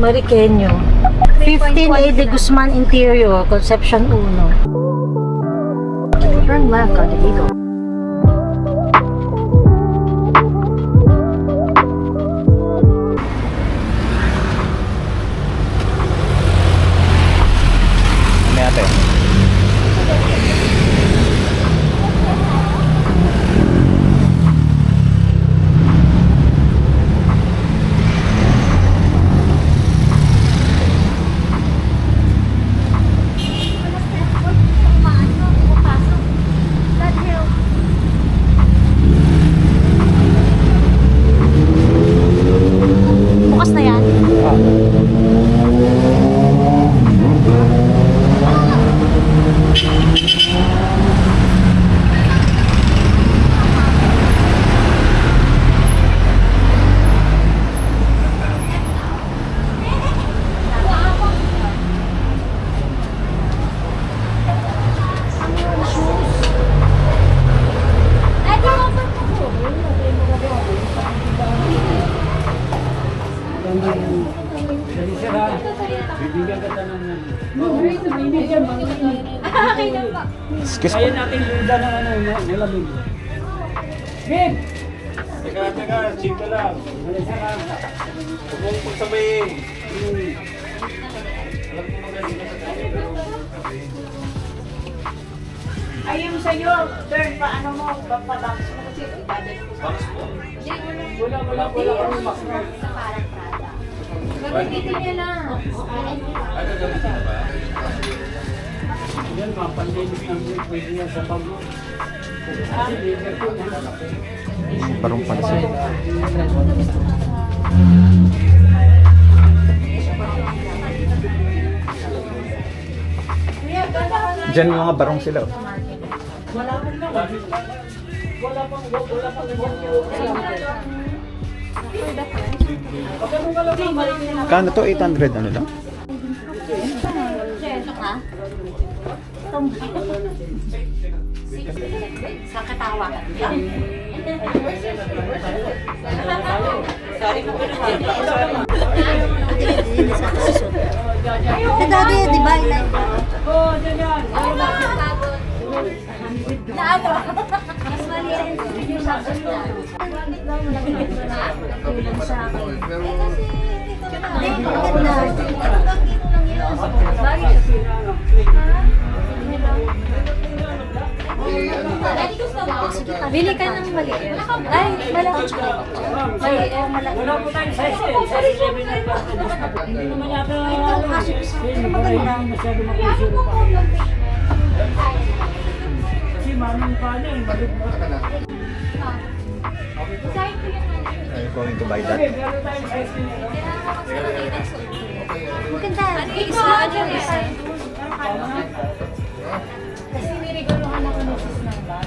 Mariqueño. 15A de Guzman Interior, Concepcion 1. Turn left on the Eagle. May ate. Bukas na yan? Excuse Kaya po. natin luda ng ano, nilamig. Game! Teka, chika lang. Huwag mong sabihin. Alam ko magaling ka sa kanya, pero... Ay, yung sa'yo, turn pa, ano mo, papabox mo kasi ibabalik ko sa Box mo. Wala kami maximum. parang Prada. Gagamitin niya lang. Ay, gagamitin na ba? Yan, mga pandemic namin, pwede yan sa bago. Kasi liver ko, Barong pansin. Diyan yung mga barong sila. Oh. wala pang Kano to? 800 ano lang? Sa katawa ka. Dati, di ba? Oh, dyan yan! Mas maliit. Kulang sa akin. Bili ka ng maliit. Ay, malaki. Maliit. Wala po tayong size eh. Size 7 na pa. Hindi naman yata maganda. Masyado mag-isip pa. Kasi mamang pa niya, balik mo. I'm going to buy that. Okay, meron tayong size niya. Maganda. Ano isa? Kasi niregalohan ako ng sis ng bag.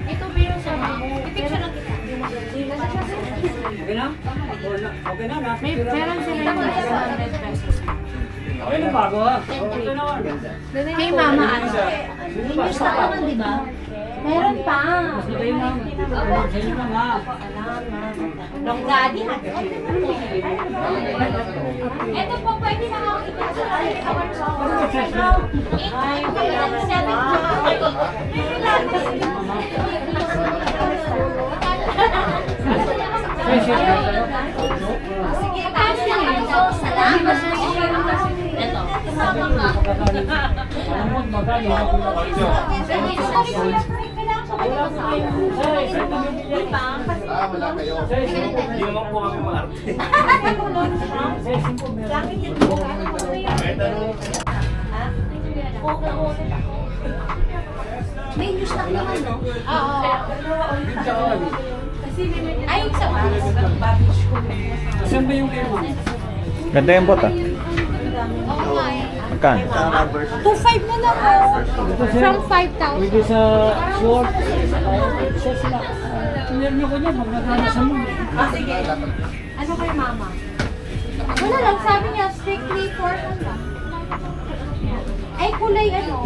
Ito biro sa mga. Pipicture lang kita. Okay na? Okay na, na. Meron sila yung 100 pesos. Okay na bago ha? Okay naman. Kay mama ano? Gusto ka naman, di ba? Meron pa. Sige na. Sige na nga. Long daddy ha. Ito po pwede na ako ipasa sa Sige, kasi salamat. Ito. Alam magkano na kung Wala kayo. Hindi naman po kami maarte. May news na naman, no? Ay, sa Saan ba yung kayo? Ganda yung bot ah. Magkano? 2.5 na lang. From 5,000. Pwede sa short. Isa sila. Sinir niyo ko niya, magnagana sa mo. sige. Ano kay mama? Wala lang, sabi niya, strictly for lang. Ay, kulay ano?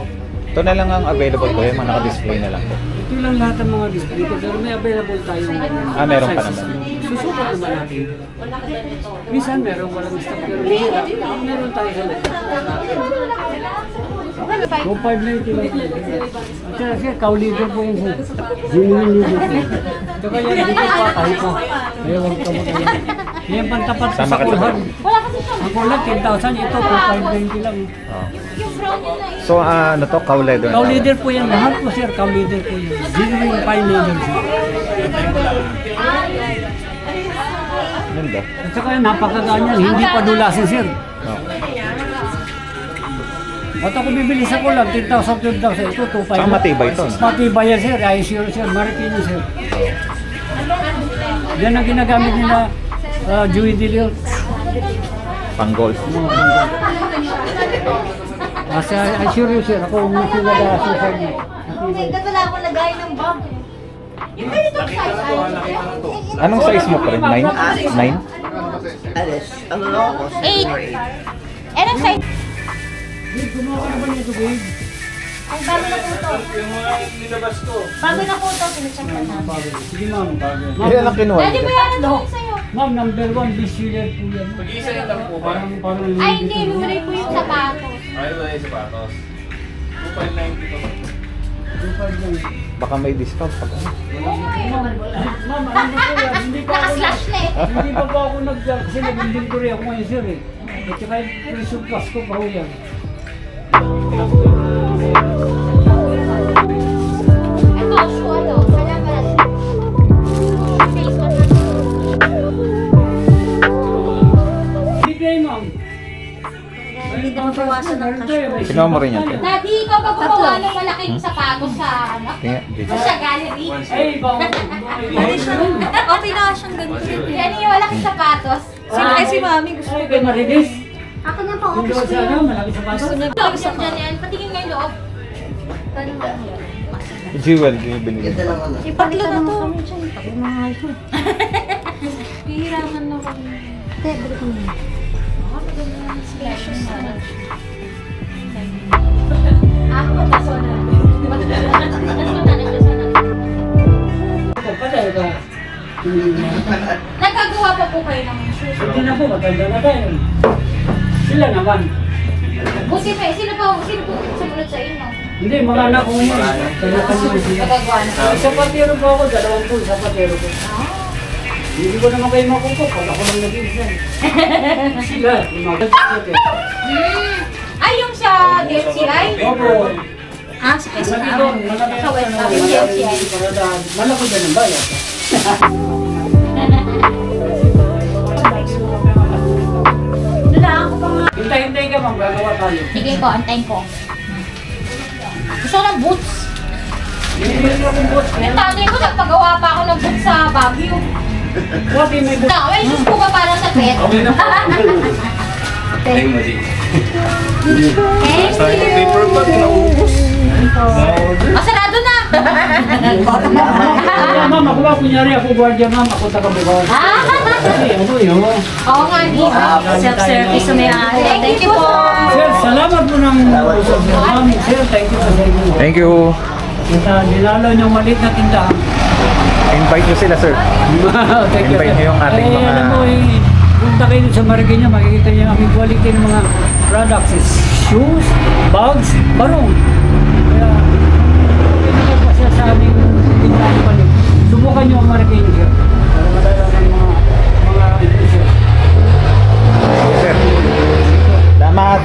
Ito na lang ang available ko, yung mga naka-display na lang po. Ito lang lahat ng mga display ko, pero may available tayong Ah, meron pa sizes. naman. Susukat naman natin. Minsan meron walang stock, pero meron tayo sa loob. 2,590 lang. At saka kaulido po yun sir. Genuine lido po. Tsaka yan dito pa tayo po. Kaya huwag ka mag-alala. Yan pantapat sa Sama ka kulhan. sa- Wala kasi siya. Ang kulhan 10,000, ito 2,590 lang. Oh. Yung brownie na So, ano to? Cow leather. Cow leader po yan. Lahat po sir, cow leader po yan. Genuine fine leader sir. Ganda. At saka napakaganyan, hindi pa dulasin sir. Oh. At ako bibili sa kulang, 10,000, 12,000. Ito, 2,500. Saka matibay to, no? Matibay yan sir, ay sure sir, Marikina sir. Yan ang ginagamit nila, Joey Delio. Pang golf. Kasi I assure you sir, ako umusip na sa sir niya. Oh my God, wala akong lagay ng bag. Yung ganitong size, Anong size mo pa rin? 9? 9? 8. Anong size? Babe, gumawa ka na ba nito, babe? Ang bago na po to. Bago na po to, sinecheck na namin. Sige ma'am. Ilan ang kinuha Daddy, nito? bayaran na po sa'yo. Ma'am, number 1 best seller po yan. Mag-iisa lang lang po ba? Parang Ay, hindi. Bumili po yung sapatos. Ay, wala yung sapatos. 2,590 to. 2,500 lang. Baka may discount pag ano. Ma'am, ano ba po yan? Hindi pa ako Naka-slash na eh. Hindi pa po ako kasi nag-inding ko rin ako ngayon sir eh. At saka yung presyo plus ko pa ho yan. Ito, shoe ano. Kaya pala siya. Face wash. Bigay ma'am. Hindi na mabawasan ng cash. Kinuha mo rin yan, te? Daddy, ikaw ba gumawa ng malaking sapatos sa ano? Tingnan, video. Sa gallery? Ay, bawal. Okay na siyang ganito. Yan yung malaking sapatos. Sino kasi mami gusto Ay, kay Marilis. Ako na po, Yung doon gusto sa niya. ano, malaki sapatos. Loob siya dyan yan. Patingin nga yung loob. Tanong lang yan. Jewel, yung binili. Ipaglo na to. Pihiraman na kami. Tebre ko na. Ah, mataso na. Patay ka. Nagagawa pa po kayo ng shoes. Hindi na po, matanda na tayo. Sila naman. Buti pa, sino po sumunod sa inyo? Hindi, mga anak ko yun. Kanya-kanya sila. Nagagawa na. Sapatero po ako, 20 sapatero po. Hindi ko naman kayo makukuha pag ako lang nag-iisa. Sila, yung mga kapatid. Ay, yung sa DFCI? Opo. Ah, sa Quezon. Malaki doon, malaki Sa West Palm, yung DFCI. Malaki din ang bayan. Wala ako pa nga. Hintay-hintay ka ma'am, gagawa tayo. Sige po, antayin ko. Gusto ko ng boots. Hindi ko akong boss. Yung tatay ko, nagpagawa pa ako ng boots sa Baguio. Wati may boss. Na, may shoes po ba para sa pet? Okay na po. Ay, mali. Thank you. Paper bag na ubos. Masarado na. Kaya ma'am, ako ba kunyari ako gwardiya ma'am, ako taga-bukaw. Kasi ano yun. Oo nga, di ba? Self-service sa may-ari. Thank you po. Sir, salamat po ng usap niyo ma'am. Sir, thank you sa inyo. Thank you. Nilalo niyong maliit na tindahan. Invite nyo sila, sir. Thank you, Invite sir. niyo yung ating mga- Alam mo, punta kayo sa Marikina, makikita niyo ang aming quality ng mga products. Shoes, bags, barong. Kaya, pinaka pa siya sa aming tindahan balik. Subukan niyo ang Marikina, sir. Para madala ng mga sir. Sir. Salamat.